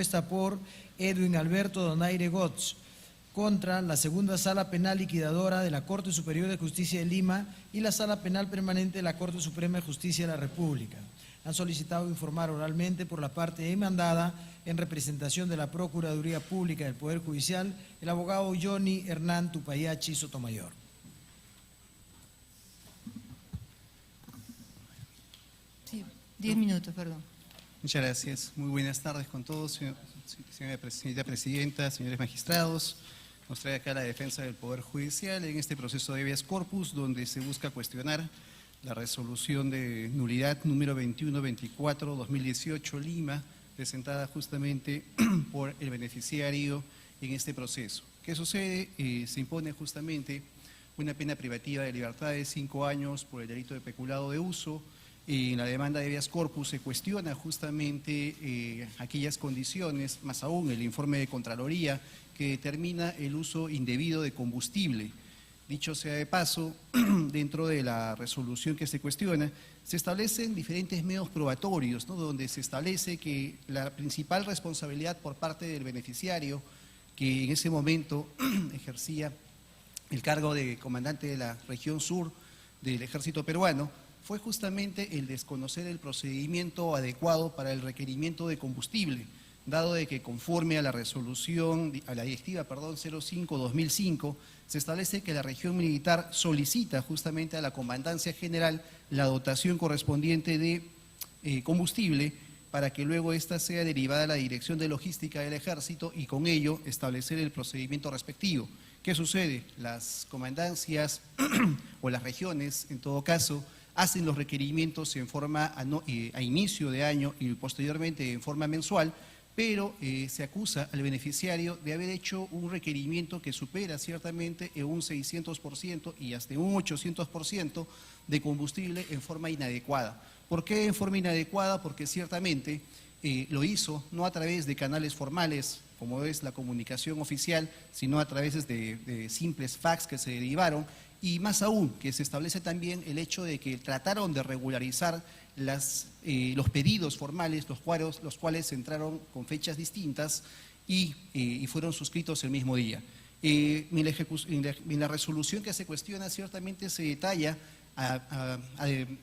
Está por Edwin Alberto Donaire Gotz contra la Segunda Sala Penal Liquidadora de la Corte Superior de Justicia de Lima y la Sala Penal Permanente de la Corte Suprema de Justicia de la República. Han solicitado informar oralmente por la parte demandada en representación de la Procuraduría Pública del Poder Judicial el abogado Johnny Hernán Tupayachi Sotomayor. Sí, 10 minutos, perdón. Muchas gracias. Muy buenas tardes con todos, señora presidenta, señores magistrados. Nos trae acá la defensa del Poder Judicial en este proceso de habeas corpus, donde se busca cuestionar la resolución de nulidad número 2124-2018 Lima, presentada justamente por el beneficiario en este proceso. ¿Qué sucede? Se impone justamente una pena privativa de libertad de 5 años por el delito de peculado de uso. En la demanda de habeas corpus se cuestiona justamente aquellas condiciones, más aún el informe de Contraloría, que determina el uso indebido de combustible. Dicho sea de paso, dentro de la resolución que se cuestiona, se establecen diferentes medios probatorios, ¿no?, donde se establece que la principal responsabilidad por parte del beneficiario, que en ese momento ejercía el cargo de comandante de la región sur del ejército peruano, fue justamente el desconocer el procedimiento adecuado para el requerimiento de combustible, dado de que conforme a la resolución, a la directiva 05-2005, se establece que la región militar solicita justamente a la Comandancia General la dotación correspondiente de combustible para que luego ésta sea derivada a la Dirección de Logística del Ejército y con ello establecer el procedimiento respectivo. ¿Qué sucede? Las comandancias o las regiones, en todo caso, hacen los requerimientos en forma a inicio de año y posteriormente en forma mensual, pero se acusa al beneficiario de haber hecho un requerimiento que supera ciertamente en un 600% y hasta un 800% de combustible en forma inadecuada. ¿Por qué en forma inadecuada? Porque ciertamente lo hizo no a través de canales formales, como es la comunicación oficial, sino a través de simples fax que se derivaron, y más aún que se establece también el hecho de que trataron de regularizar los pedidos formales, los cuales entraron con fechas distintas y fueron suscritos el mismo día. En la resolución que se cuestiona ciertamente se detalla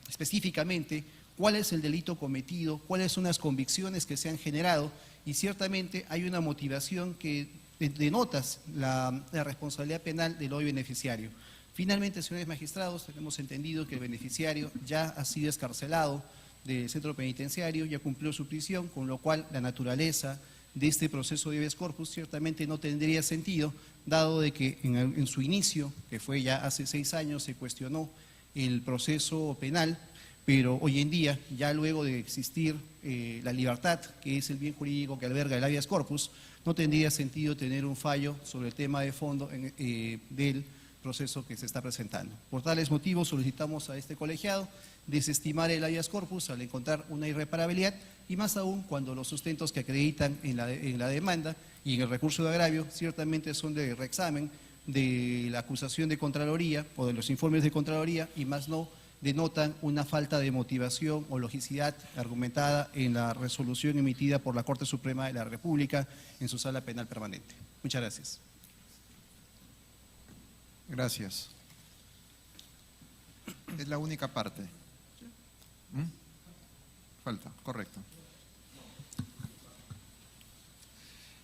específicamente cuál es el delito cometido, cuáles son las convicciones que se han generado, y ciertamente hay una motivación que denota la responsabilidad penal del hoy beneficiario. Finalmente, señores magistrados, tenemos entendido que el beneficiario ya ha sido excarcelado del centro penitenciario, ya cumplió su prisión, con lo cual la naturaleza de este proceso de habeas corpus ciertamente no tendría sentido, dado de que en su inicio, que fue ya hace 6 años, se cuestionó el proceso penal, pero hoy en día, ya luego de existir la libertad, que es el bien jurídico que alberga el habeas corpus, no tendría sentido tener un fallo sobre el tema de fondo del proceso que se está presentando. Por tales motivos solicitamos a este colegiado desestimar el habeas corpus al encontrar una irreparabilidad, y más aún cuando los sustentos que acreditan en la demanda y en el recurso de agravio ciertamente son de reexamen de la acusación de Contraloría o de los informes de Contraloría, y más no denotan una falta de motivación o logicidad argumentada en la resolución emitida por la Corte Suprema de la República en su sala penal permanente. Muchas gracias. Gracias. Es la única parte. Falta, correcto.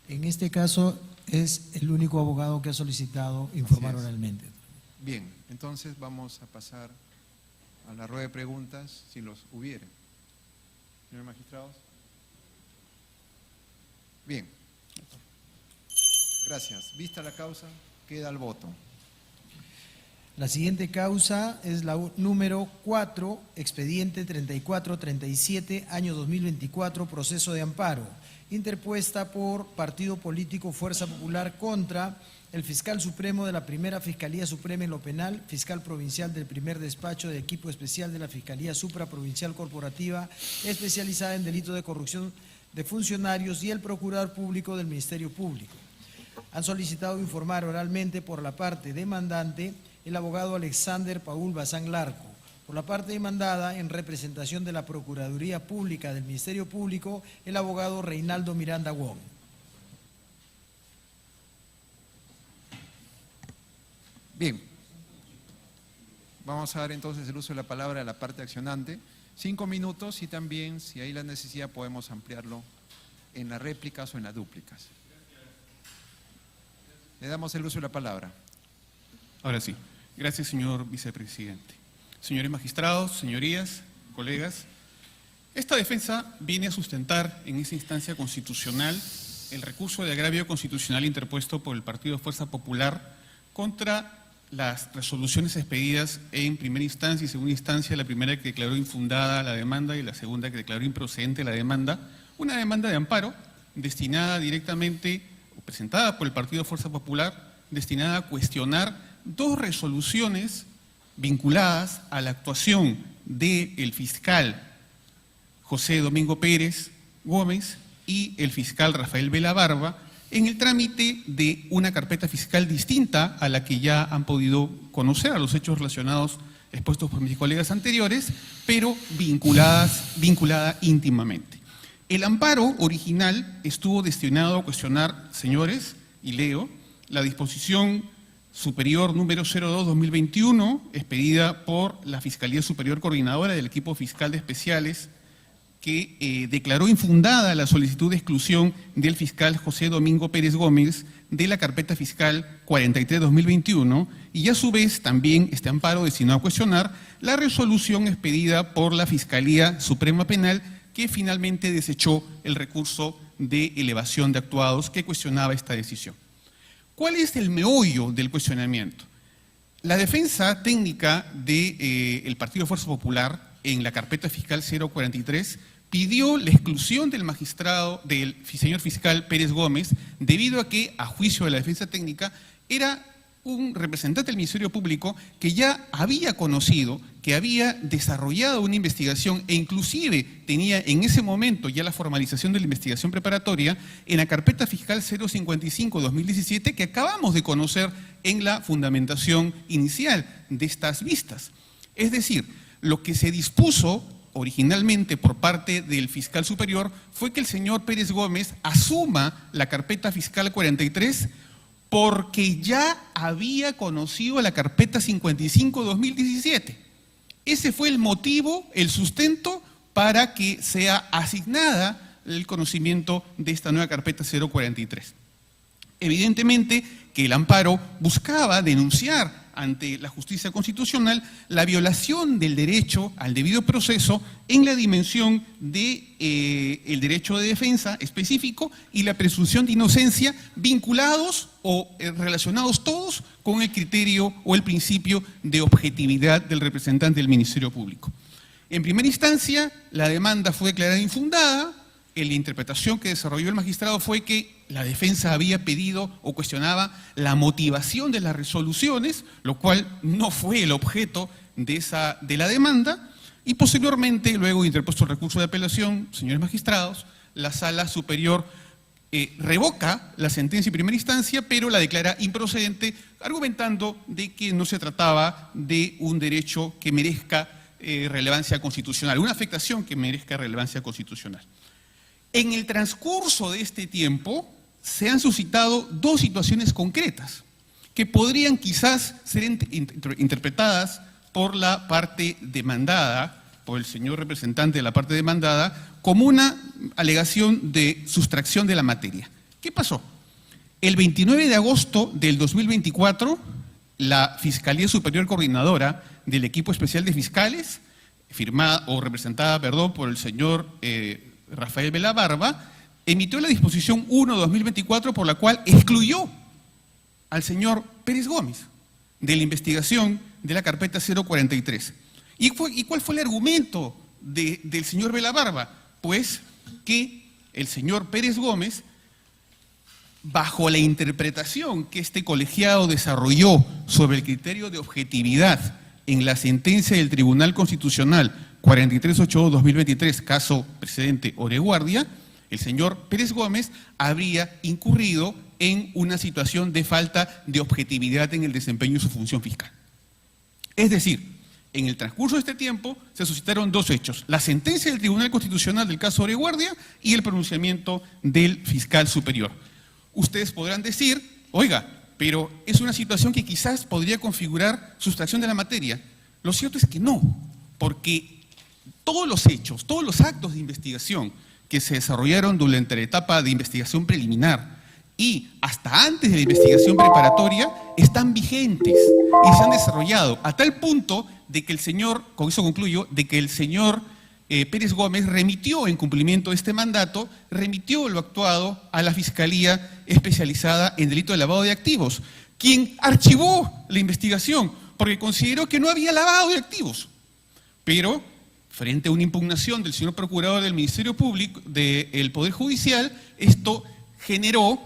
En este caso es el único abogado que ha solicitado informar oralmente. Bien, entonces vamos a pasar a la rueda de preguntas, si los hubiere. Señores magistrados. Bien. Gracias. Vista la causa, queda el voto. La siguiente causa es la número 4, expediente 3437, año 2024, proceso de amparo, interpuesta por Partido Político Fuerza Popular contra el fiscal supremo de la Primera Fiscalía Suprema en lo Penal, fiscal provincial del primer despacho de equipo especial de la Fiscalía Supraprovincial Corporativa especializada en delito de corrupción de funcionarios y el Procurador Público del Ministerio Público. Han solicitado informar oralmente por la parte demandante el abogado Alexander Paul Bazán Larco Por la parte demandada, en representación de la Procuraduría Pública del Ministerio Público, el abogado Reinaldo Miranda Wong. Bien. Vamos a dar entonces el uso de la palabra a la parte accionante. 5 minutos y también, si hay la necesidad, podemos ampliarlo en las réplicas o en las dúplicas. Le damos el uso de la palabra. Ahora sí. Gracias, señor vicepresidente. Señores magistrados, señorías, colegas, esta defensa viene a sustentar en esa instancia constitucional el recurso de agravio constitucional interpuesto por el Partido Fuerza Popular contra las resoluciones expedidas en primera instancia y segunda instancia, la primera que declaró infundada la demanda y la segunda que declaró improcedente la demanda, una demanda de amparo destinada directamente o presentada por el Partido Fuerza Popular, destinada a cuestionar 2 resoluciones vinculadas a la actuación del fiscal José Domingo Pérez Gómez y el fiscal Rafael Vela Barba en el trámite de una carpeta fiscal distinta a la que ya han podido conocer, a los hechos relacionados expuestos por mis colegas anteriores, pero vinculada íntimamente. El amparo original estuvo destinado a cuestionar, señores, y leo, la disposición superior número 02-2021, expedida por la Fiscalía Superior Coordinadora del Equipo Fiscal de Especiales, que declaró infundada la solicitud de exclusión del fiscal José Domingo Pérez Gómez de la carpeta fiscal 43-2021 y a su vez también este amparo destinado a cuestionar la resolución expedida por la Fiscalía Suprema Penal que finalmente desechó el recurso de elevación de actuados que cuestionaba esta decisión. ¿Cuál es el meollo del cuestionamiento? La defensa técnica del Partido Fuerza Popular en la carpeta fiscal 043 pidió la exclusión del magistrado, del señor fiscal Pérez Gómez, debido a que, a juicio de la defensa técnica, era un representante del Ministerio Público que ya había conocido, que había desarrollado una investigación e inclusive tenía en ese momento ya la formalización de la investigación preparatoria en la carpeta fiscal 055-2017 que acabamos de conocer en la fundamentación inicial de estas vistas. Es decir, lo que se dispuso originalmente por parte del fiscal superior fue que el señor Pérez Gómez asuma la carpeta fiscal 43 porque ya había conocido la carpeta 55-2017. Ese fue el motivo, el sustento para que sea asignada el conocimiento de esta nueva carpeta 043. Evidentemente que el amparo buscaba denunciar ante la justicia constitucional la violación del derecho al debido proceso en la dimensión del derecho de defensa específico y la presunción de inocencia vinculados o relacionados todos con el criterio o el principio de objetividad del representante del Ministerio Público. En primera instancia, la demanda fue declarada infundada. La interpretación que desarrolló el magistrado fue que la defensa había pedido o cuestionaba la motivación de las resoluciones, lo cual no fue el objeto de la demanda, y posteriormente, luego interpuesto el recurso de apelación, señores magistrados, la Sala Superior revoca la sentencia en primera instancia, pero la declara improcedente, argumentando de que no se trataba de un derecho que merezca relevancia constitucional, una afectación que merezca relevancia constitucional. En el transcurso de este tiempo se han suscitado 2 situaciones concretas que podrían quizás ser interpretadas por la parte demandada, por el señor representante de la parte demandada, como una alegación de sustracción de la materia. ¿Qué pasó? El 29 de agosto del 2024, la Fiscalía Superior Coordinadora del Equipo Especial de Fiscales, representada por el señor Rafael Vela Barba, emitió la disposición 1/2024 por la cual excluyó al señor Pérez Gómez de la investigación de la carpeta 043. ¿Y cuál fue el argumento del señor Vela Barba? Pues que el señor Pérez Gómez, bajo la interpretación que este colegiado desarrolló sobre el criterio de objetividad en la sentencia del Tribunal Constitucional 4382-2023, caso precedente Oreguardia, el señor Pérez Gómez habría incurrido en una situación de falta de objetividad en el desempeño de su función fiscal. Es decir, en el transcurso de este tiempo se suscitaron dos hechos: la sentencia del Tribunal Constitucional del caso Oreguardia y el pronunciamiento del fiscal superior. Ustedes podrán decir, oiga, pero es una situación que quizás podría configurar sustracción de la materia. Lo cierto es que no, porque todos los hechos, todos los actos de investigación que se desarrollaron durante la etapa de investigación preliminar y hasta antes de la investigación preparatoria están vigentes y se han desarrollado a tal punto de que el señor, con eso concluyo, de que el señor Pérez Gómez remitió en cumplimiento de este mandato, remitió lo actuado a la Fiscalía Especializada en Delito de Lavado de Activos, quien archivó la investigación porque consideró que no había lavado de activos. Pero, frente a una impugnación del señor Procurador del Ministerio Público, del Poder Judicial, esto generó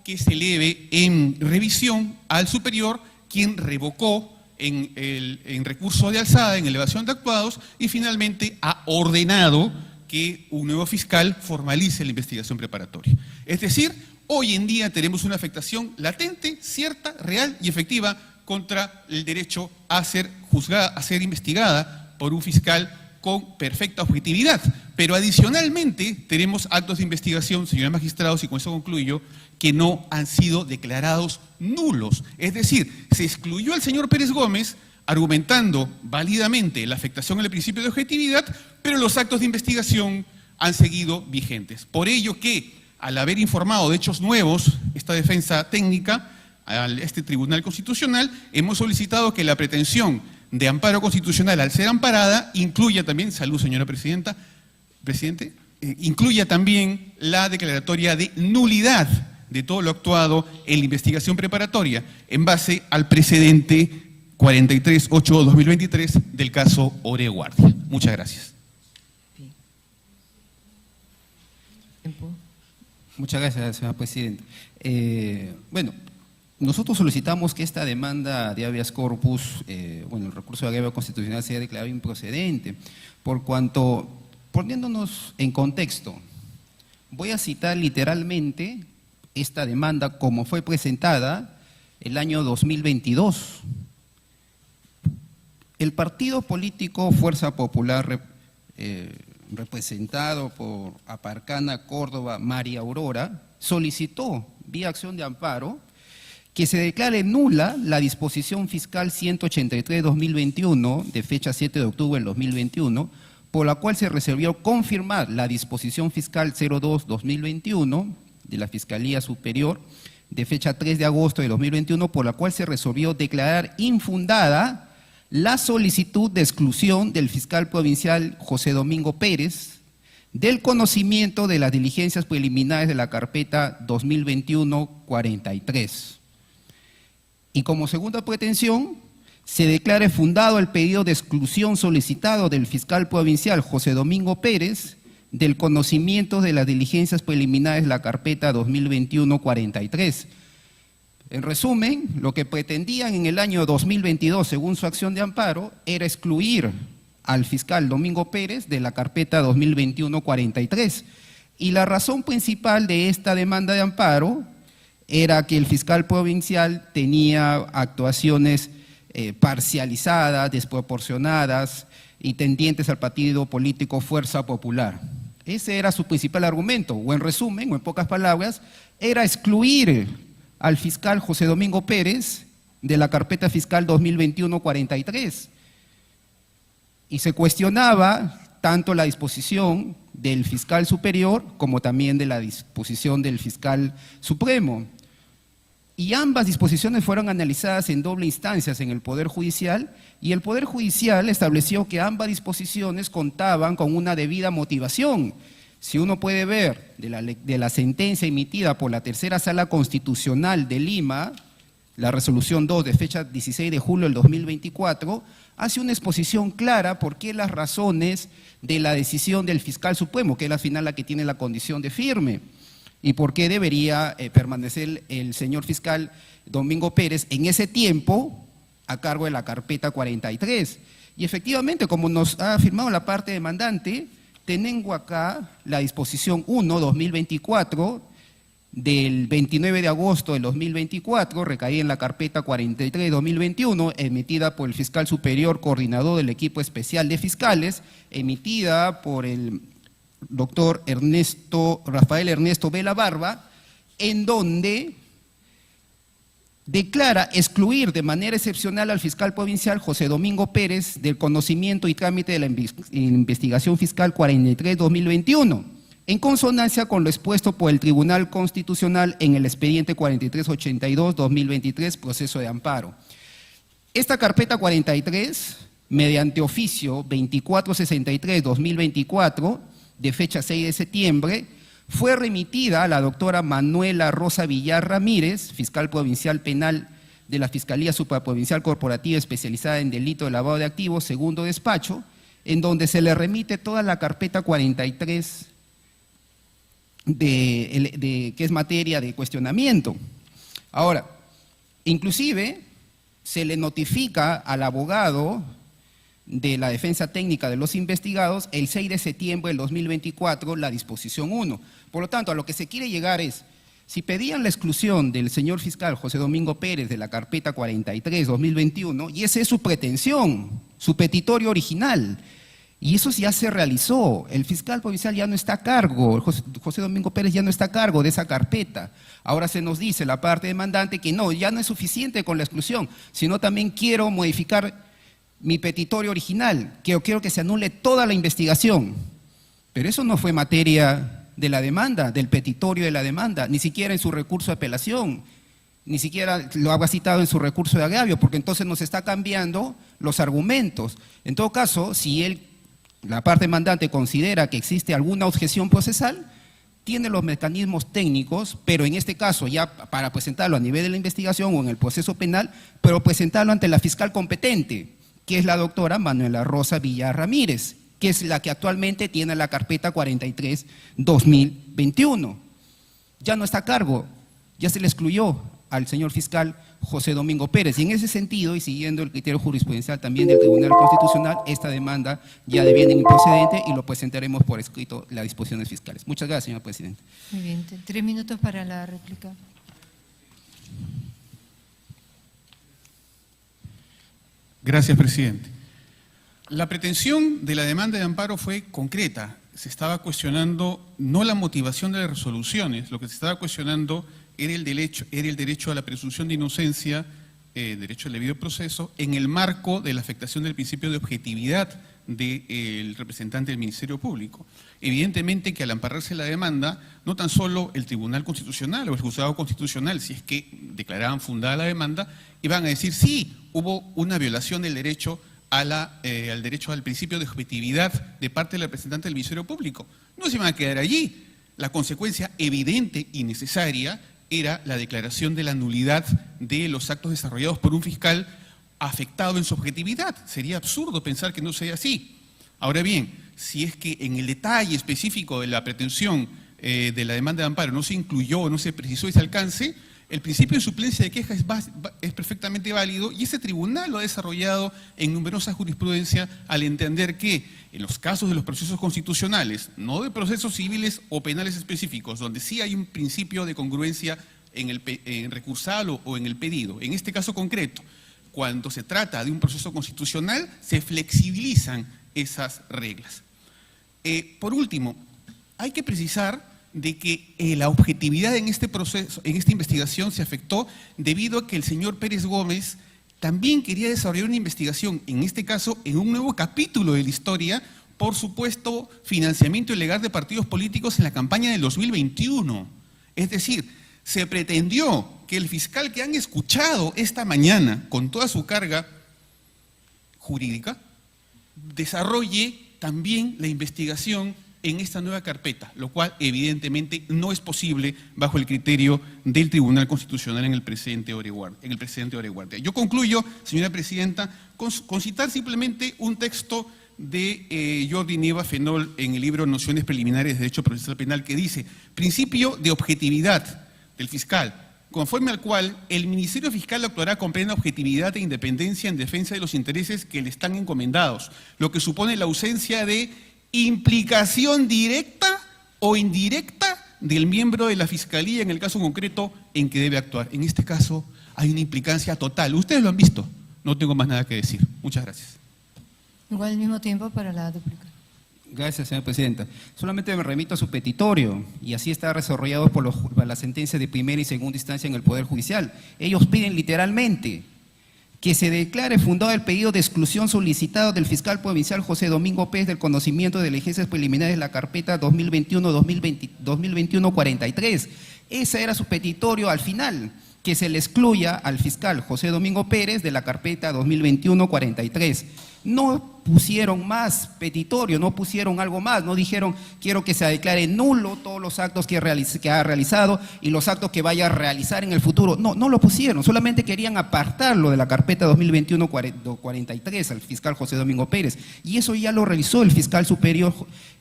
que se eleve en revisión al superior, quien revocó en recurso de alzada, en elevación de actuados, y finalmente ha ordenado que un nuevo fiscal formalice la investigación preparatoria. Es decir, hoy en día tenemos una afectación latente, cierta, real y efectiva contra el derecho a ser juzgada, a ser investigada por un fiscal con perfecta objetividad. Pero adicionalmente tenemos actos de investigación, señores magistrados, y con eso concluyo, que no han sido declarados nulos. Es decir, se excluyó al señor Pérez Gómez argumentando válidamente la afectación al principio de objetividad, pero los actos de investigación han seguido vigentes. Por ello que, al haber informado de hechos nuevos esta defensa técnica a este Tribunal Constitucional, hemos solicitado que la pretensión de amparo constitucional, al ser amparada, incluya también, salud señora presidenta, presidente, incluya también la declaratoria de nulidad de todo lo actuado en la investigación preparatoria en base al precedente 43-8-2023 del caso Oreguardia. Muchas gracias. Tiempo. Muchas gracias, señor presidente. Bueno, nosotros solicitamos que esta demanda de habeas corpus, el recurso de agravio constitucional sea declarado improcedente, por cuanto, poniéndonos en contexto, voy a citar literalmente esta demanda como fue presentada el año 2022. El partido político Fuerza Popular, representado por Aparcana Córdoba María Aurora, solicitó, vía acción de amparo, que se declare nula la disposición fiscal 183-2021, de fecha 7 de octubre del 2021, por la cual se resolvió confirmar la disposición fiscal 02-2021 de la Fiscalía Superior, de fecha 3 de agosto de 2021, por la cual se resolvió declarar infundada la solicitud de exclusión del fiscal provincial José Domingo Pérez del conocimiento de las diligencias preliminares de la carpeta 2021-43. Y como segunda pretensión, se declare fundado el pedido de exclusión solicitado del fiscal provincial José Domingo Pérez del conocimiento de las diligencias preliminares de la carpeta 2021-43. En resumen, lo que pretendían en el año 2022, según su acción de amparo, era excluir al fiscal Domingo Pérez de la carpeta 2021-43. Y la razón principal de esta demanda de amparo era que el fiscal provincial tenía actuaciones parcializadas, desproporcionadas y tendientes al partido político Fuerza Popular. Ese era su principal argumento, o en resumen, o en pocas palabras, era excluir al fiscal José Domingo Pérez de la carpeta fiscal 2021-43. Y se cuestionaba tanto la disposición del fiscal superior como también de la disposición del fiscal supremo. Y ambas disposiciones fueron analizadas en doble instancia en el Poder Judicial, y el Poder Judicial estableció que ambas disposiciones contaban con una debida motivación. Si uno puede ver de la sentencia emitida por la Tercera Sala Constitucional de Lima, la resolución 2 de fecha 16 de julio del 2024, hace una exposición clara por qué las razones de la decisión del fiscal supremo, que es al final la que tiene la condición de firme, y por qué debería permanecer el señor fiscal Domingo Pérez en ese tiempo a cargo de la carpeta 43. Y efectivamente, como nos ha afirmado la parte demandante, tengo acá la disposición 1-2024, del 29 de agosto del 2024, recaída en la carpeta 43-2021, emitida por el fiscal superior coordinador del equipo especial de fiscales, emitida por el doctor Rafael Ernesto Vela Barba, en donde declara excluir de manera excepcional al fiscal provincial José Domingo Pérez del conocimiento y trámite de la investigación fiscal 43-2021, en consonancia con lo expuesto por el Tribunal Constitucional en el expediente 4382-2023, proceso de amparo. Esta carpeta 43, mediante oficio 2463-2024, de fecha 6 de septiembre, fue remitida a la doctora Manuela Rosa Villar Ramírez, fiscal provincial penal de la Fiscalía Supraprovincial Corporativa especializada en delito de lavado de activos, segundo despacho, en donde se le remite toda la carpeta 43 que es materia de cuestionamiento. Ahora, inclusive se le notifica al abogado de la defensa técnica de los investigados el 6 de septiembre del 2024 la disposición 1. Por lo tanto, a lo que se quiere llegar es, si pedían la exclusión del señor fiscal José Domingo Pérez de la carpeta 43-2021, y esa es su pretensión, su petitorio original, y eso ya se realizó, el fiscal provincial ya no está a cargo, José Domingo Pérez ya no está a cargo de esa carpeta. Ahora se nos dice la parte demandante que no, ya no es suficiente con la exclusión, sino también quiero modificar mi petitorio original, que yo quiero que se anule toda la investigación. Pero eso no fue materia de la demanda, del petitorio de la demanda, ni siquiera en su recurso de apelación, ni siquiera lo habrá citado en su recurso de agravio, porque entonces nos está cambiando los argumentos. En todo caso, si la parte demandante considera que existe alguna objeción procesal, tiene los mecanismos técnicos, pero en este caso ya para presentarlo a nivel de la investigación o en el proceso penal, pero presentarlo ante la fiscal competente, que es la doctora Manuela Rosa Villar Ramírez, que es la que actualmente tiene la carpeta 43-2021. Ya no está a cargo, ya se le excluyó al señor fiscal José Domingo Pérez. Y en ese sentido, y siguiendo el criterio jurisprudencial también del Tribunal Constitucional, esta demanda ya deviene improcedente y lo presentaremos por escrito las disposiciones fiscales. Muchas gracias, señor presidente. Muy bien, 3 minutos para la réplica. Gracias, presidente. La pretensión de la demanda de amparo fue concreta. Se estaba cuestionando no la motivación de las resoluciones, lo que se estaba cuestionando era el derecho a la presunción de inocencia, derecho al debido proceso, en el marco de la afectación del principio de objetividad del representante del Ministerio Público. Evidentemente que al ampararse la demanda, no tan solo el Tribunal Constitucional o el Juzgado Constitucional, si es que declaraban fundada la demanda, iban a decir sí, hubo una violación del derecho al derecho al principio de objetividad de parte del representante del Ministerio Público. No se iban a quedar allí. La consecuencia evidente y necesaria era la declaración de la nulidad de los actos desarrollados por un fiscal afectado en su objetividad. Sería absurdo pensar que no sea así. Ahora bien, si es que en el detalle específico de la pretensión de la demanda de amparo no se incluyó, no se precisó ese alcance, el principio de suplencia de queja es perfectamente válido y ese tribunal lo ha desarrollado en numerosa jurisprudencia al entender que en los casos de los procesos constitucionales, no de procesos civiles o penales específicos, donde sí hay un principio de congruencia en recursal o en el pedido, en este caso concreto, cuando se trata de un proceso constitucional, se flexibilizan esas reglas. Por último, hay que precisar de que la objetividad en este proceso, en esta investigación se afectó debido a que el señor Pérez Gómez también quería desarrollar una investigación, en este caso en un nuevo capítulo de la historia, por supuesto financiamiento ilegal de partidos políticos en la campaña del 2021. Es decir, se pretendió que el fiscal que han escuchado esta mañana con toda su carga jurídica desarrolle también la investigación en esta nueva carpeta, lo cual evidentemente no es posible bajo el criterio del Tribunal Constitucional en el presidente Oreguardia. Yo concluyo, señora presidenta, con citar simplemente un texto de Jordi Nieva Fenol en el libro Nociones Preliminares de Derecho Procesal Penal que dice: principio de objetividad del fiscal, conforme al cual el Ministerio Fiscal actuará con plena objetividad e independencia en defensa de los intereses que le están encomendados, lo que supone la ausencia de implicación directa o indirecta del miembro de la Fiscalía en el caso concreto en que debe actuar. En este caso hay una implicancia total. Ustedes lo han visto. No tengo más nada que decir. Muchas gracias. Igual al mismo tiempo para la dúplica. Gracias, señora presidenta. Solamente me remito a su petitorio, y así está desarrollado por la sentencia de primera y segunda instancia en el Poder Judicial. Ellos piden literalmente que se declare fundado el pedido de exclusión solicitado del fiscal provincial José Domingo Pérez del conocimiento de diligencias preliminares de la carpeta 2021-43. Ese era su petitorio al final, que se le excluya al fiscal José Domingo Pérez de la carpeta 2021-43. No pusieron más petitorio, no pusieron algo más, no dijeron quiero que se declare nulo todos los actos que ha realizado y los actos que vaya a realizar en el futuro. No, no lo pusieron, solamente querían apartarlo de la carpeta 2021-43 al fiscal José Domingo Pérez. Y eso ya lo realizó el fiscal superior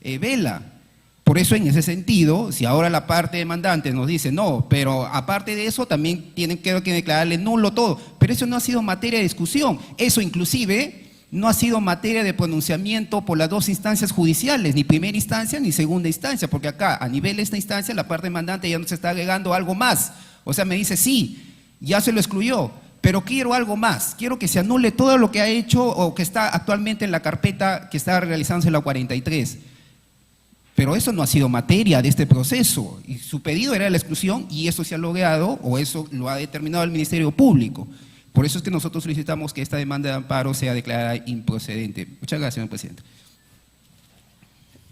Vela. Por eso, en ese sentido, si ahora la parte demandante nos dice no, pero aparte de eso también tienen que declararle nulo todo, pero eso no ha sido materia de discusión, eso inclusive no ha sido materia de pronunciamiento por las dos instancias judiciales, ni primera instancia ni segunda instancia, porque acá a nivel de esta instancia la parte demandante ya nos está agregando algo más, o sea me dice sí, ya se lo excluyó, pero quiero algo más, quiero que se anule todo lo que ha hecho o que está actualmente en la carpeta que está realizándose en la 43. Pero eso no ha sido materia de este proceso, y su pedido era la exclusión y eso se ha logrado o eso lo ha determinado el Ministerio Público. Por eso es que nosotros solicitamos que esta demanda de amparo sea declarada improcedente. Muchas gracias, señor presidente.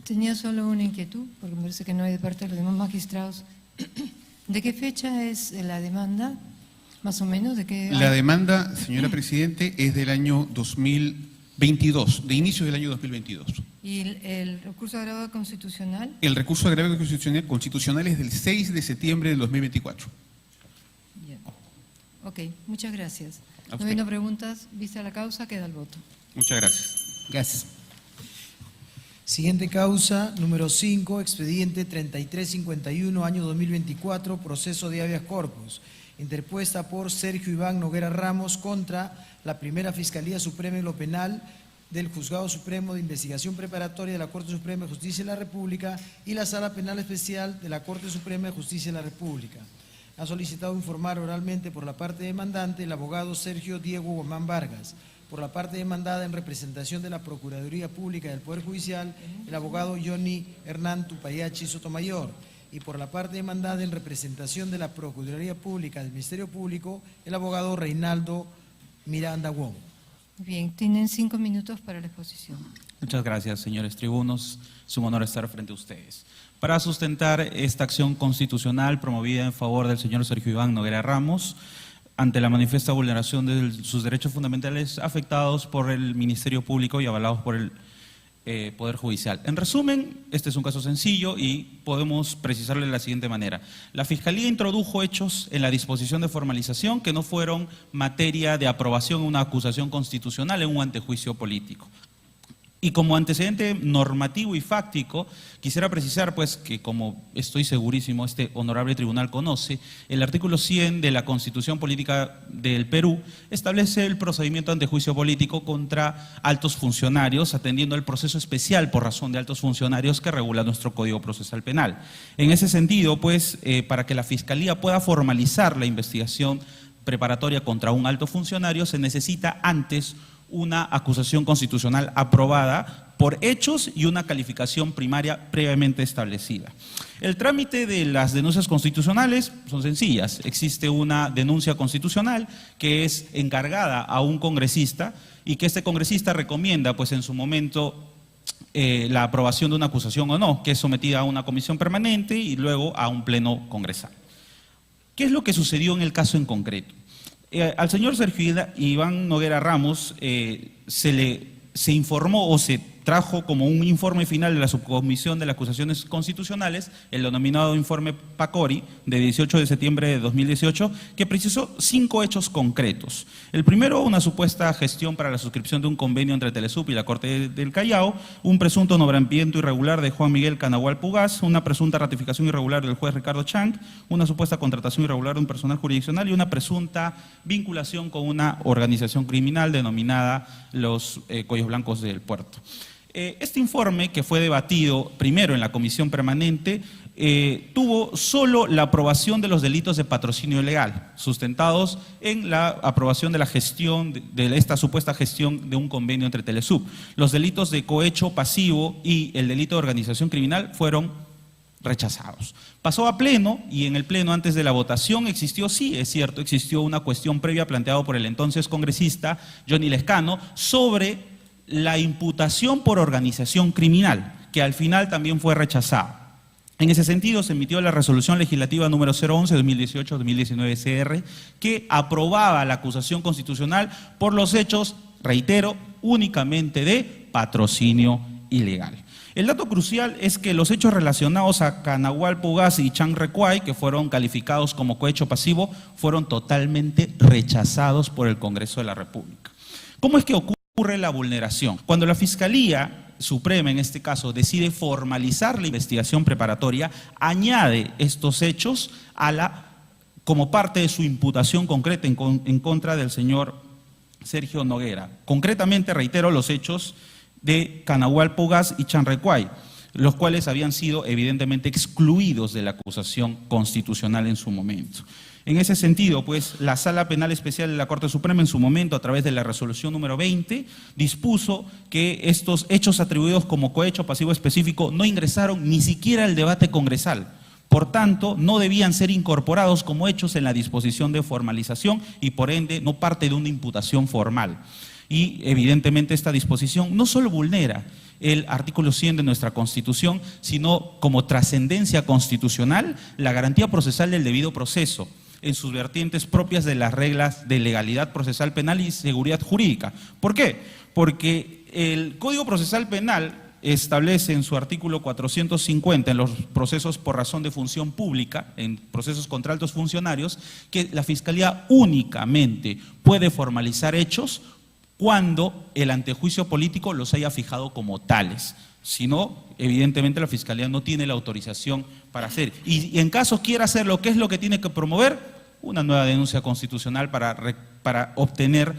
Tenía solo una inquietud, porque me parece que no hay de parte de los demás magistrados. ¿De qué fecha es la demanda? Más o menos, ¿de qué? La demanda, señora Presidente, es del año 2022, de inicio del año 2022. ¿Y el recurso agravado constitucional? El recurso agravado constitucional es del 6 de septiembre del 2024. Bien. Ok, muchas gracias. A No usted. habiendo preguntas, vista la causa, queda el voto. Muchas gracias. Gracias. Siguiente causa, número 5, expediente 3351, año 2024, proceso de habeas corpus, interpuesta por Sergio Iván Noguera Ramos contra la Primera Fiscalía Suprema en lo Penal del Juzgado Supremo de Investigación Preparatoria de la Corte Suprema de Justicia de la República y la Sala Penal Especial de la Corte Suprema de Justicia de la República. Ha solicitado informar oralmente por la parte demandante el abogado Sergio Diego Guamán Vargas, por la parte demandada en representación de la Procuraduría Pública del Poder Judicial, el abogado Johnny Hernán Tupayachi Sotomayor, y por la parte demandada en representación de la Procuraduría Pública del Ministerio Público, el abogado Reinaldo Miranda Wong. Bien, tienen 5 minutos para la exposición. Muchas gracias, señores tribunos. Es un honor estar frente a ustedes. Para sustentar esta acción constitucional promovida en favor del señor Sergio Iván Noguera Ramos, ante la manifiesta vulneración de sus derechos fundamentales afectados por el Ministerio Público y avalados por el Poder Judicial. En resumen, este es un caso sencillo y podemos precisarle de la siguiente manera. La Fiscalía introdujo hechos en la disposición de formalización que no fueron materia de aprobación en una acusación constitucional en un antejuicio político. Y como antecedente normativo y fáctico, quisiera precisar pues que, como estoy segurísimo este honorable tribunal conoce, el artículo 100 de la Constitución Política del Perú establece el procedimiento ante juicio político contra altos funcionarios, atendiendo al proceso especial por razón de altos funcionarios que regula nuestro Código Procesal Penal. En ese sentido, pues, para que la Fiscalía pueda formalizar la investigación preparatoria contra un alto funcionario, se necesita antes una acusación constitucional aprobada por hechos y una calificación primaria previamente establecida. El trámite de las denuncias constitucionales son sencillas. Existe una denuncia constitucional que es encargada a un congresista y que este congresista recomienda, pues en su momento, la aprobación de una acusación o no, que es sometida a una comisión permanente y luego a un pleno congresal. ¿Qué es lo que sucedió en el caso en concreto? Al señor Sergio Iván Noguera Ramos se informó o se trajo como un informe final de la Subcomisión de las Acusaciones Constitucionales, el denominado informe PACORI, de 18 de septiembre de 2018, que precisó 5 hechos concretos. El primero, una supuesta gestión para la suscripción de un convenio entre Telesup y la Corte del Callao, un presunto nombramiento irregular de Juan Miguel Canahual Pugaz, una presunta ratificación irregular del juez Ricardo Chang, una supuesta contratación irregular de un personal jurisdiccional y una presunta vinculación con una organización criminal denominada los Cuellos Blancos del Puerto. Este informe, que fue debatido primero en la comisión permanente, tuvo solo la aprobación de los delitos de patrocinio ilegal, sustentados en la aprobación de la gestión, de esta supuesta gestión de un convenio entre Telesub. Los delitos de cohecho pasivo y el delito de organización criminal fueron rechazados. Pasó a pleno, y en el pleno, antes de la votación, existió, sí, es cierto, existió una cuestión previa planteada por el entonces congresista Johnny Lescano sobre la imputación por organización criminal, que al final también fue rechazada. En ese sentido, se emitió la resolución legislativa número 011-2018-2019 CR, que aprobaba la acusación constitucional por los hechos, reitero, únicamente de patrocinio ilegal. El dato crucial es que los hechos relacionados a Canahualpo Gas y Chan Recuay, que fueron calificados como cohecho pasivo, fueron totalmente rechazados por el Congreso de la República. ¿Cómo es que ocurre la vulneración? Cuando la Fiscalía Suprema, en este caso, decide formalizar la investigación preparatoria, añade estos hechos como parte de su imputación concreta en contra del señor Sergio Noguera. Concretamente, reitero, los hechos de Canahualpo Gas y Chan Recuay, los cuales habían sido evidentemente excluidos de la acusación constitucional en su momento. En ese sentido, pues, la Sala Penal Especial de la Corte Suprema en su momento, a través de la resolución número 20, dispuso que estos hechos atribuidos como cohecho pasivo específico no ingresaron ni siquiera al debate congresal. Por tanto, no debían ser incorporados como hechos en la disposición de formalización y, por ende, no parte de una imputación formal. Y, evidentemente, esta disposición no solo vulnera el artículo 100 de nuestra Constitución, sino como trascendencia constitucional, la garantía procesal del debido proceso, en sus vertientes propias de las reglas de legalidad procesal penal y seguridad jurídica. ¿Por qué? Porque el Código Procesal Penal establece en su artículo 450, en los procesos por razón de función pública, en procesos contra altos funcionarios, que la Fiscalía únicamente puede formalizar hechos cuando el antejuicio político los haya fijado como tales. Si no, evidentemente la Fiscalía no tiene la autorización para hacer. Y en caso quiera hacerlo, ¿qué es lo que tiene que promover? Una nueva denuncia constitucional para obtener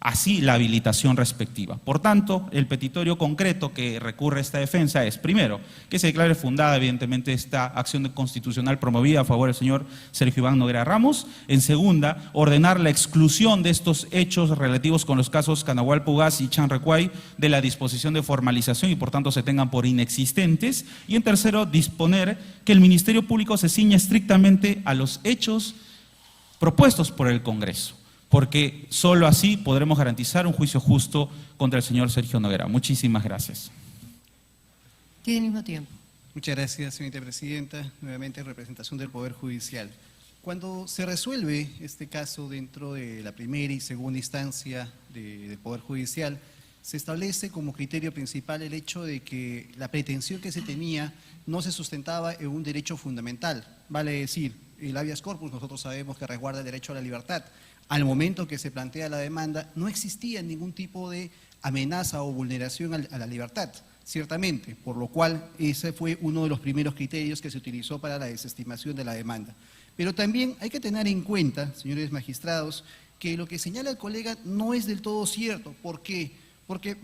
así la habilitación respectiva. Por tanto, el petitorio concreto que recurre a esta defensa es, primero, que se declare fundada evidentemente esta acción constitucional promovida a favor del señor Sergio Iván Noguera Ramos. En segunda, ordenar la exclusión de estos hechos relativos con los casos Canahualpo Gas y Chan Recuay de la disposición de formalización y por tanto se tengan por inexistentes. Y en tercero, disponer que el Ministerio Público se ciña estrictamente a los hechos propuestos por el Congreso, porque solo así podremos garantizar un juicio justo contra el señor Sergio Noguera. Muchísimas gracias. Tiene el mismo tiempo. Muchas gracias, señora presidenta. Nuevamente, en representación del Poder Judicial. Cuando se resuelve este caso dentro de la primera y segunda instancia del Poder Judicial, se establece como criterio principal el hecho de que la pretensión que se tenía no se sustentaba en un derecho fundamental. Vale decir, el habeas corpus nosotros sabemos que resguarda el derecho a la libertad. Al momento que se plantea la demanda, no existía ningún tipo de amenaza o vulneración a la libertad, ciertamente, por lo cual ese fue uno de los primeros criterios que se utilizó para la desestimación de la demanda. Pero también hay que tener en cuenta, señores magistrados, que lo que señala el colega no es del todo cierto. ¿Por qué? Porque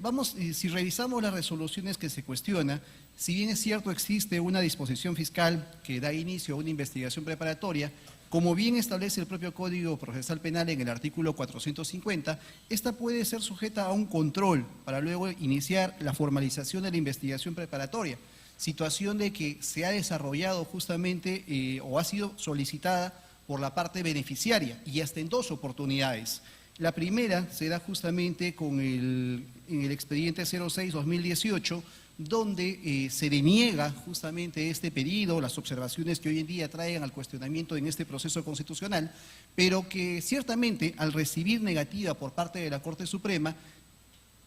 si revisamos las resoluciones que se cuestiona, si bien es cierto existe una disposición fiscal que da inicio a una investigación preparatoria, como bien establece el propio Código Procesal Penal en el artículo 450, esta puede ser sujeta a un control para luego iniciar la formalización de la investigación preparatoria, situación de que se ha desarrollado justamente o ha sido solicitada por la parte beneficiaria y hasta en dos oportunidades. La primera se da justamente en el expediente 06-2018, donde se deniega justamente este pedido, las observaciones que hoy en día traigan al cuestionamiento en este proceso constitucional, pero que ciertamente al recibir negativa por parte de la Corte Suprema,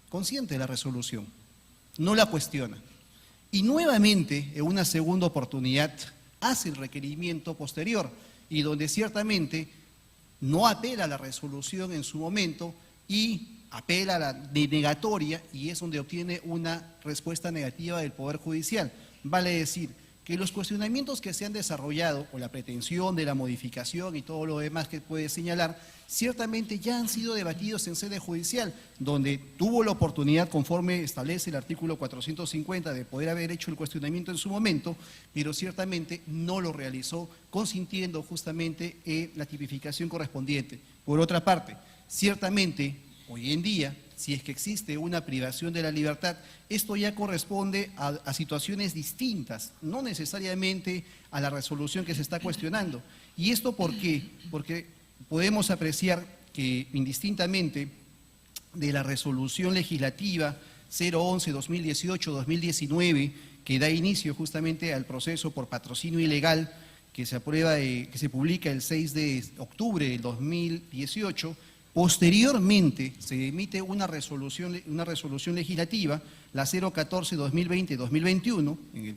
consiente la resolución, no la cuestiona. Y nuevamente, en una segunda oportunidad, hace el requerimiento posterior y donde ciertamente no apela a la resolución en su momento y apela a la denegatoria y es donde obtiene una respuesta negativa del Poder Judicial. Vale decir que los cuestionamientos que se han desarrollado o la pretensión de la modificación y todo lo demás que puede señalar, ciertamente ya han sido debatidos en sede judicial, donde tuvo la oportunidad, conforme establece el artículo 450, de poder haber hecho el cuestionamiento en su momento, pero ciertamente no lo realizó, consintiendo justamente la tipificación correspondiente. Por otra parte, ciertamente, hoy en día, si es que existe una privación de la libertad, esto ya corresponde a situaciones distintas, no necesariamente a la resolución que se está cuestionando. ¿Y esto por qué? Porque podemos apreciar que indistintamente de la resolución legislativa 011-2018-2019, que da inicio justamente al proceso por patrocinio ilegal, que se aprueba, que se publica el 6 de octubre del 2018, posteriormente se emite una resolución legislativa, la 014-2020-2021, en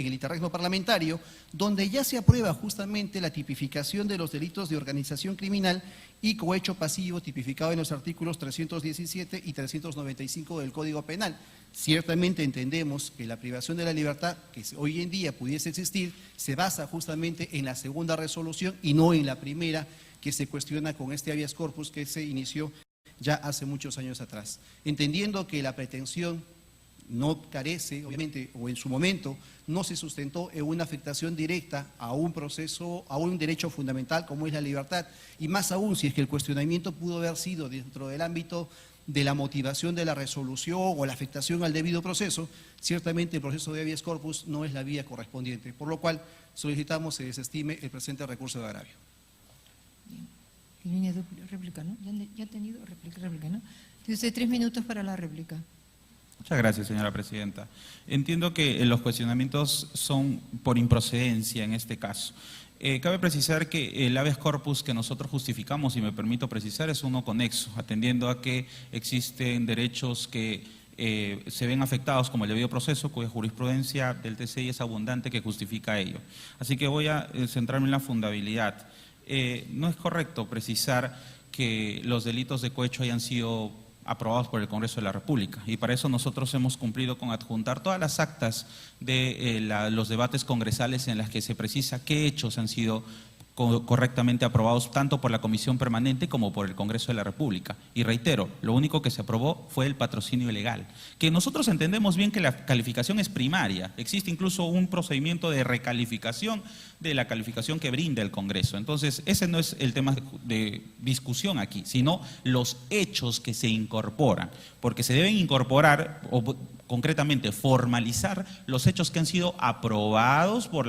el interregno parlamentario, donde ya se aprueba justamente la tipificación de los delitos de organización criminal y cohecho pasivo tipificado en los artículos 317 y 395 del Código Penal. Ciertamente entendemos que la privación de la libertad que hoy en día pudiese existir se basa justamente en la segunda resolución y no en la primera, que se cuestiona con este habeas corpus que se inició ya hace muchos años atrás. Entendiendo que la pretensión no carece, obviamente, o en su momento, no se sustentó en una afectación directa a un proceso, a un derecho fundamental como es la libertad, y más aún si es que el cuestionamiento pudo haber sido dentro del ámbito de la motivación de la resolución o la afectación al debido proceso, ciertamente el proceso de habeas corpus no es la vía correspondiente, por lo cual solicitamos se desestime el presente recurso de agravio. Línea de réplica, ¿no? Ya ha tenido réplica, ¿no? Tiene usted 3 minutos para la réplica. Muchas gracias, señora presidenta. Entiendo que los cuestionamientos son por improcedencia en este caso. Cabe precisar que el habeas corpus que nosotros justificamos, y me permito precisar, es uno conexo, atendiendo a que existen derechos que se ven afectados como el debido proceso, cuya jurisprudencia del TCI es abundante que justifica ello. Así que voy a centrarme en la fundabilidad. No es correcto precisar que los delitos de cohecho hayan sido aprobados por el Congreso de la República, y para eso nosotros hemos cumplido con adjuntar todas las actas de los debates congresales en las que se precisa qué hechos han sido correctamente aprobados tanto por la Comisión Permanente como por el Congreso de la República. Y reitero, lo único que se aprobó fue el patrocinio ilegal, que nosotros entendemos bien que la calificación es primaria, existe incluso un procedimiento de recalificación de la calificación que brinda el Congreso. Entonces, ese no es el tema de discusión aquí, sino los hechos que se incorporan, porque se deben incorporar, o concretamente formalizar, los hechos que han sido aprobados por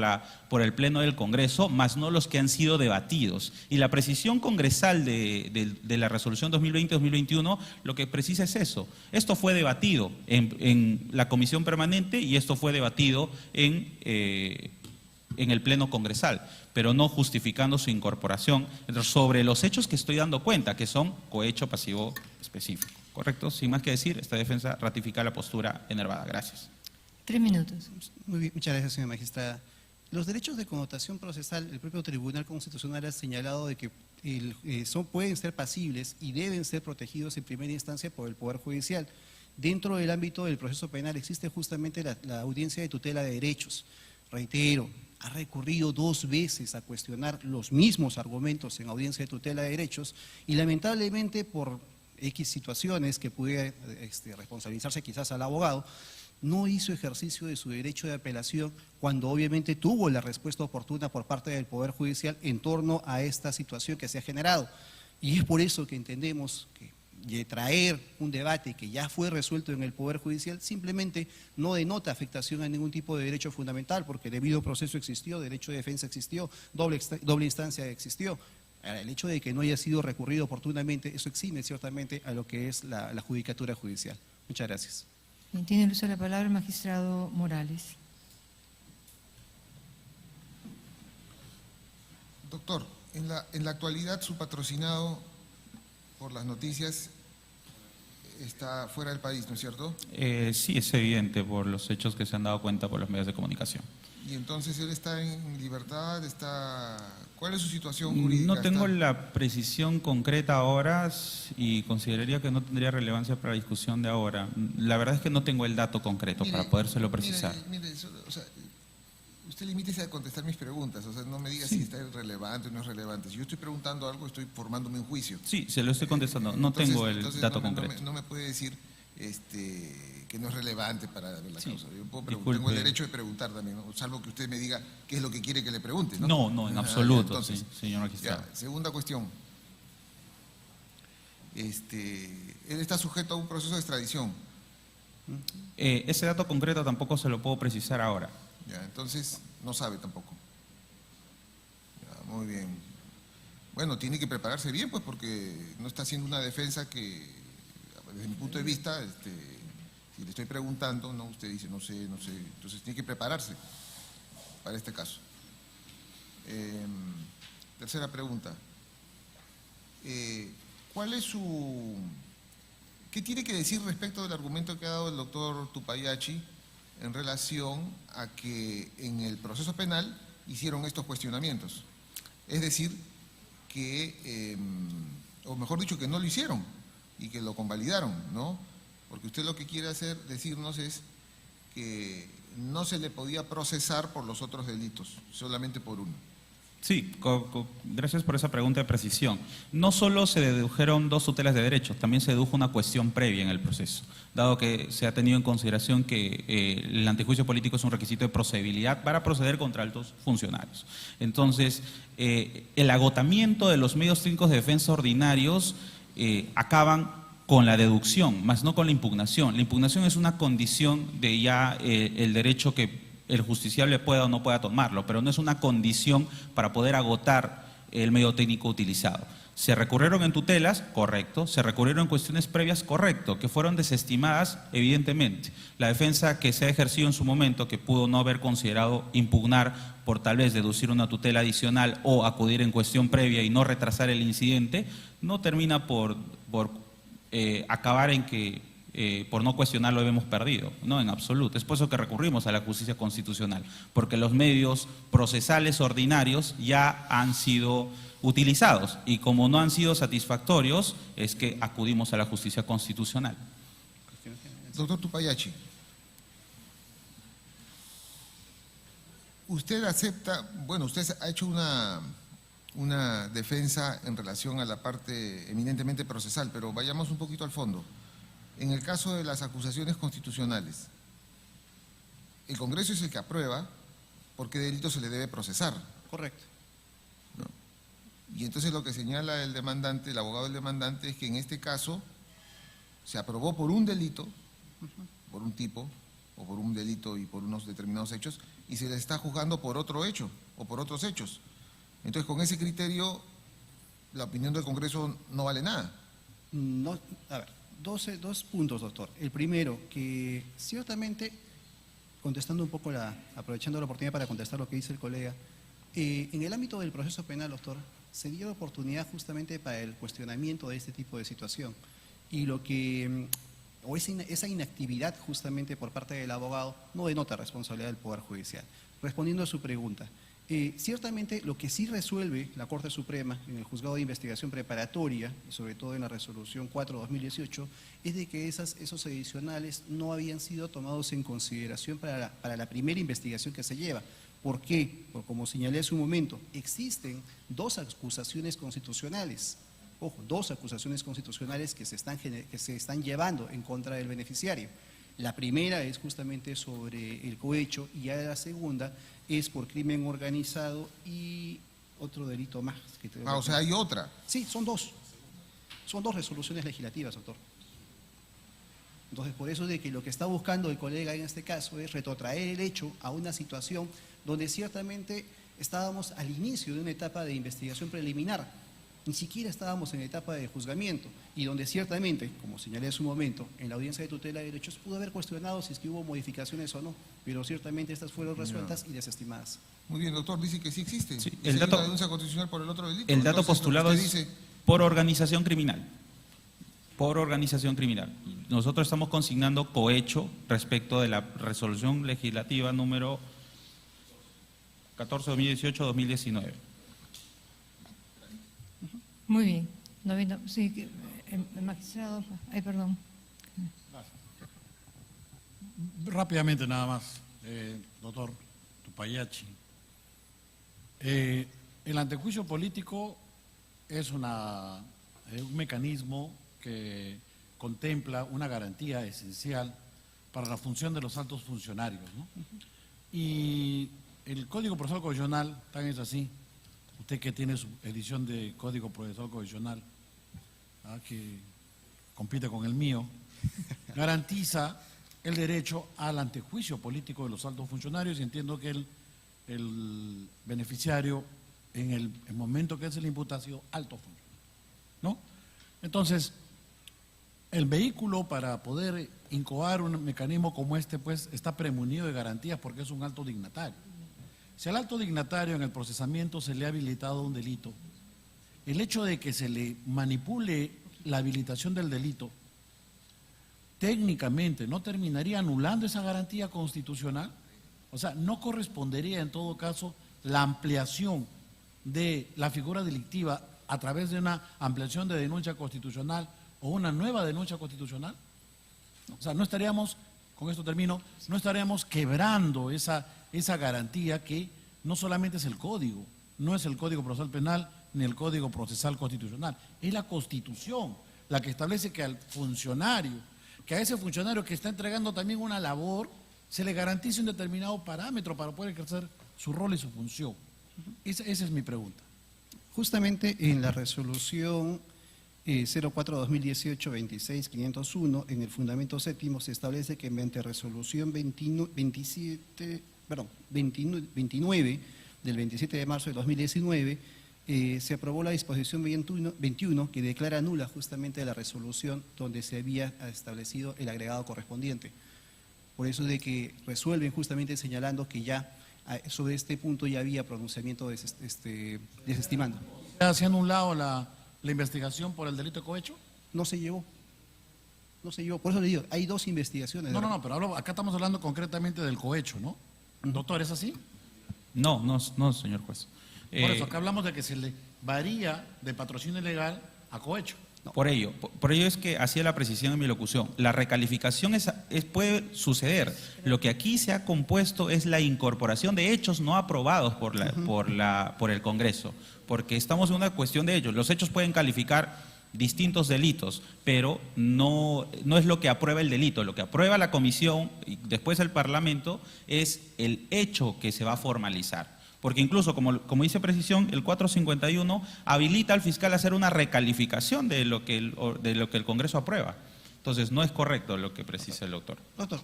el Pleno del Congreso, más no los que han sido debatidos. Y la precisión congresal de la resolución 2020-2021 lo que precisa es eso. Esto fue debatido en la Comisión Permanente y esto fue debatido en el Pleno Congresal, pero no justificando su incorporación sobre los hechos que estoy dando cuenta, que son cohecho pasivo específico. ¿Correcto? Sin más que decir, esta defensa ratifica la postura enervada. Gracias. 3 minutos. Muy bien, muchas gracias, señora magistrada. Los derechos de connotación procesal, el propio Tribunal Constitucional ha señalado de que pueden ser pasibles y deben ser protegidos en primera instancia por el Poder Judicial. Dentro del ámbito del proceso penal existe justamente la audiencia de tutela de derechos. Reitero, ha recurrido 2 veces a cuestionar los mismos argumentos en audiencia de tutela de derechos y lamentablemente por X situaciones que pudiera responsabilizarse quizás al abogado, no hizo ejercicio de su derecho de apelación cuando obviamente tuvo la respuesta oportuna por parte del Poder Judicial en torno a esta situación que se ha generado. Y es por eso que entendemos que traer un debate que ya fue resuelto en el Poder Judicial simplemente no denota afectación a ningún tipo de derecho fundamental, porque debido proceso existió, derecho de defensa existió, doble instancia existió. El hecho de que no haya sido recurrido oportunamente, eso exime ciertamente a lo que es la judicatura judicial. Muchas gracias. Tiene el uso de la palabra el magistrado Morales. Doctor, en la actualidad su patrocinado por las noticias está fuera del país, ¿no es cierto? Sí, es evidente por los hechos que se han dado cuenta por los medios de comunicación. Y entonces él está en libertad, ¿cuál es su situación jurídica? No tengo la precisión concreta ahora y consideraría que no tendría relevancia para la discusión de ahora. La verdad es que no tengo el dato concreto para podérselo precisar. Mire, usted limítese a contestar mis preguntas, o sea, no me diga si está relevante o no es relevante. Si yo estoy preguntando algo, estoy formándome un juicio. Sí, se lo estoy contestando. No Entonces- tengo el entonces dato no me- concreto. No me puede decir que no es relevante para ver la Sí, causa. Yo puedo disculpe. tengo el derecho de preguntar también, ¿no? Salvo que usted me diga qué es lo que quiere que le pregunte, ¿no? No, en Ah, absoluto, ya, entonces, sí, señor magistrado. ya, segunda cuestión. Él está sujeto a un proceso de extradición. Ese dato concreto tampoco se lo puedo precisar ahora. Ya, entonces no sabe tampoco. Ya, muy bien. Bueno, tiene que prepararse bien, pues, porque no está haciendo una defensa que, desde mi punto de vista, si le estoy preguntando, no, usted dice, no sé, entonces tiene que prepararse para este caso. Tercera pregunta. ¿Cuál es qué tiene que decir respecto del argumento que ha dado el doctor Tupayachi en relación a que en el proceso penal hicieron estos cuestionamientos? Es decir, que, o mejor dicho, que no lo hicieron y que lo convalidaron, ¿no? Porque usted lo que quiere decirnos es que no se le podía procesar por los otros delitos, solamente por uno. Sí, gracias por esa pregunta de precisión. No solo se dedujeron 2 tutelas de derechos, también se dedujo una cuestión previa en el proceso, dado que se ha tenido en consideración que el antejuicio político es un requisito de procedibilidad para proceder contra altos funcionarios. Entonces, el agotamiento de los medios técnicos de defensa ordinarios acaban con la deducción, más no con la impugnación. La impugnación es una condición de ya el derecho que el justiciable pueda o no pueda tomarlo, pero no es una condición para poder agotar el medio técnico utilizado. ¿Se recurrieron en tutelas? Correcto. ¿Se recurrieron en cuestiones previas? Correcto, que fueron desestimadas, evidentemente. La defensa que se ha ejercido en su momento, que pudo no haber considerado impugnar por tal vez deducir una tutela adicional o acudir en cuestión previa y no retrasar el incidente, no termina por acabar en que por no cuestionarlo hemos perdido, no, en absoluto. Es por eso que recurrimos a la justicia constitucional, porque los medios procesales ordinarios ya han sido utilizados y como no han sido satisfactorios es que acudimos a la justicia constitucional. Doctor Tupayachi, usted acepta, bueno, usted ha hecho una defensa en relación a la parte eminentemente procesal, pero vayamos un poquito al fondo. En el caso de las acusaciones constitucionales, el Congreso es el que aprueba por qué delito se le debe procesar. Correcto. ¿No? Y entonces lo que señala el demandante, el abogado del demandante, es que en este caso se aprobó por un delito, por un tipo, o por un delito y por unos determinados hechos, y se le está juzgando por otro hecho o por otros hechos. Entonces, con ese criterio, la opinión del Congreso no vale nada. No, a ver, dos puntos, doctor. El primero, que ciertamente, contestando un poco, aprovechando la oportunidad para contestar lo que dice el colega, en el ámbito del proceso penal, doctor, se dio la oportunidad justamente para el cuestionamiento de este tipo de situación. Y lo que, o esa inactividad justamente por parte del abogado, no denota responsabilidad del Poder Judicial. Respondiendo a su pregunta, ciertamente lo que sí resuelve la Corte Suprema en el Juzgado de Investigación Preparatoria, y sobre todo en la Resolución 4/2018, es de que esos adicionales no habían sido tomados en consideración para la primera investigación que se lleva. ¿Por qué? Porque, como señalé hace un momento, existen 2 acusaciones constitucionales. Ojo, 2 acusaciones constitucionales que se están llevando en contra del beneficiario. La primera es justamente sobre el cohecho y ya la segunda es por crimen organizado y otro delito más. O sea, hay otra. Sí, son 2. Son 2 resoluciones legislativas, doctor. Entonces, por eso de que lo que está buscando el colega en este caso es retrotraer el hecho a una situación donde ciertamente estábamos al inicio de una etapa de investigación preliminar. Ni siquiera estábamos en la etapa de juzgamiento y donde ciertamente, como señalé hace un momento, en la audiencia de tutela de derechos pudo haber cuestionado si es que hubo modificaciones o no, pero ciertamente estas fueron resueltas y desestimadas. Muy bien, doctor, dice que sí existe. Sí, Dice, hay una denuncia constitucional por el otro delito. El dato Entonces, postulado lo que es usted dice, por organización criminal. Por organización criminal. Nosotros estamos consignando cohecho respecto de la resolución legislativa número 14/2018-2019. Muy bien. Sí, el magistrado, perdón. Rápidamente nada más, doctor Tupayachi. El antejuicio político es un mecanismo que contempla una garantía esencial para la función de los altos funcionarios, ¿no? Y el Código Procesal Constitucional, tan es así, usted que tiene su edición de Código Procesal Constitucional, que compite con el mío, garantiza el derecho al antejuicio político de los altos funcionarios, y entiendo que el beneficiario, en el momento que es el imputado, ha sido alto funcionario, ¿no? Entonces, el vehículo para poder incoar un mecanismo como este, pues, está premunido de garantías porque es un alto dignatario. Si al alto dignatario en el procesamiento se le ha habilitado un delito, el hecho de que se le manipule la habilitación del delito, técnicamente no terminaría anulando esa garantía constitucional. O sea, no correspondería en todo caso la ampliación de la figura delictiva a través de una ampliación de denuncia constitucional o una nueva denuncia constitucional. O sea, no estaríamos, con esto termino, no estaríamos quebrando esa garantía que no solamente es el código, no es el Código Procesal Penal ni el Código Procesal Constitucional, es la Constitución la que establece que al funcionario, que a ese funcionario que está entregando también una labor, se le garantice un determinado parámetro para poder ejercer su rol y su función. Esa es mi pregunta. Justamente en la resolución 04-2018-26-501, en el fundamento séptimo, se establece que mediante resolución 29 del 27 de marzo de 2019, se aprobó la disposición 21 que declara nula justamente la resolución donde se había establecido el agregado correspondiente. Por eso de que resuelven justamente señalando que ya sobre este punto ya había pronunciamiento desestimando. ¿Se ha anulado la investigación por el delito de cohecho? No se llevó. No se llevó. Por eso le digo, hay dos investigaciones. No, pero acá estamos hablando concretamente del cohecho, ¿no? Doctor, ¿es así? No, señor juez. Por eso, acá hablamos de que se le varía de patrocinio ilegal a cohecho. Por ello es que hacía la precisión en mi locución. La recalificación puede suceder. Lo que aquí se ha compuesto es la incorporación de hechos no aprobados por el Congreso, porque estamos en una cuestión de hechos. Los hechos pueden calificar distintos delitos, pero no es lo que aprueba el delito. Lo que aprueba la comisión y después el Parlamento es el hecho que se va a formalizar. Porque incluso, como dice precisión, el 451 habilita al fiscal a hacer una recalificación de lo que el Congreso aprueba. Entonces, no es correcto lo que precisa el doctor. Doctor,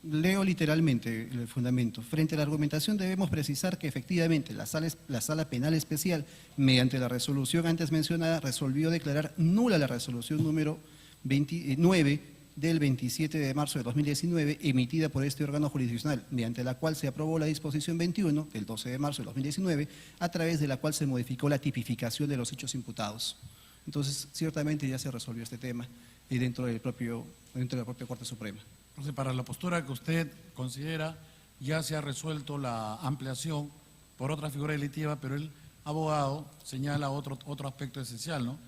leo literalmente el fundamento. Frente a la argumentación debemos precisar que efectivamente la Sala Penal Especial, mediante la resolución antes mencionada, resolvió declarar nula la resolución número 29 del 27 de marzo de 2019, emitida por este órgano jurisdiccional, mediante la cual se aprobó la disposición 21 del 12 de marzo de 2019, a través de la cual se modificó la tipificación de los hechos imputados. Entonces, ciertamente ya se resolvió este tema dentro de la propia Corte Suprema. Entonces, para la postura que usted considera, ya se ha resuelto la ampliación por otra figura delictiva, pero el abogado señala otro aspecto esencial, ¿no?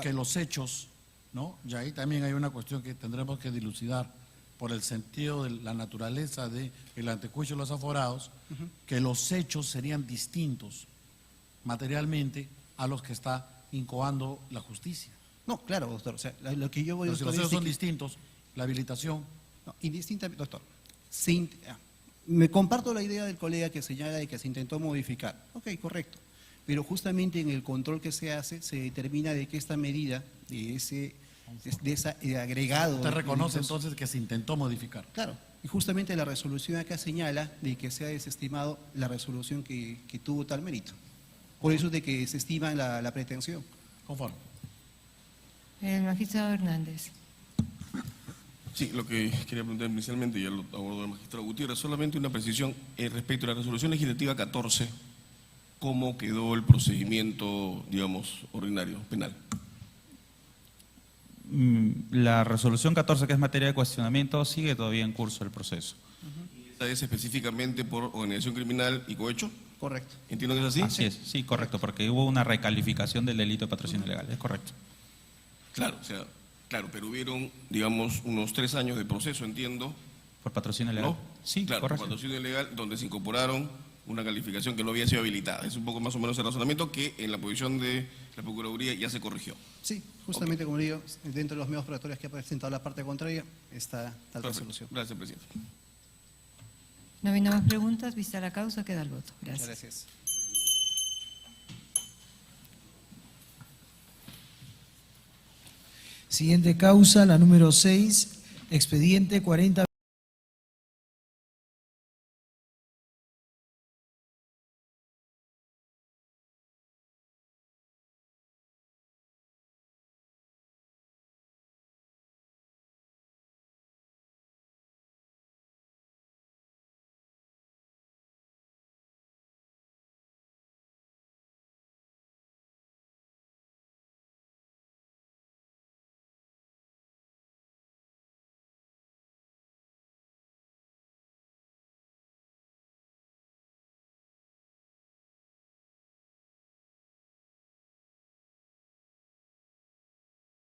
Que los hechos, ¿no? Y ahí también hay una cuestión que tendremos que dilucidar por el sentido de la naturaleza del antejuicio de los aforados, que los hechos serían distintos materialmente a los que está incoando la justicia. No, claro, doctor. O sea, lo que yo voy a decir, los hechos son distintos, la habilitación. No, indistintamente, doctor. Me comparto la idea del colega que señala de que se intentó modificar. Ok, correcto. Pero justamente en el control que se hace se determina de que esta medida, de ese agregado... ¿Usted reconoce entonces que se intentó modificar? Claro, y justamente la resolución acá señala de que se ha desestimado la resolución que tuvo tal mérito. Por eso es de que se estima la pretensión. Conforme. El magistrado Hernández. Sí, lo que quería preguntar inicialmente, ya lo abordó el magistrado Gutiérrez, solamente una precisión respecto a la resolución legislativa 14, ¿cómo quedó el procedimiento, digamos, ordinario, penal? La resolución 14, que es materia de cuestionamiento, sigue todavía en curso el proceso. ¿Esta es específicamente por organización criminal y cohecho? Correcto. ¿Entiendo que es así? Así es, sí, correcto, porque hubo una recalificación del delito de patrocinio ilegal, es correcto. Claro, o sea, claro, pero hubieron, digamos, unos 3 años de proceso, entiendo. ¿Por patrocinio ilegal? ¿No? Sí, claro, correcto. por patrocinio ilegal, donde se incorporaron una calificación que no había sido habilitada. Es un poco más o menos el razonamiento que en la posición de la Procuraduría ya se corrigió. Sí, justamente como digo, dentro de los medios probatorios que ha presentado la parte contraria está tal Perfecto. resolución. Gracias, presidente. No habiendo más preguntas, vista la causa, queda el voto. Muchas Gracias. gracias. Siguiente causa, la número 6, expediente 40.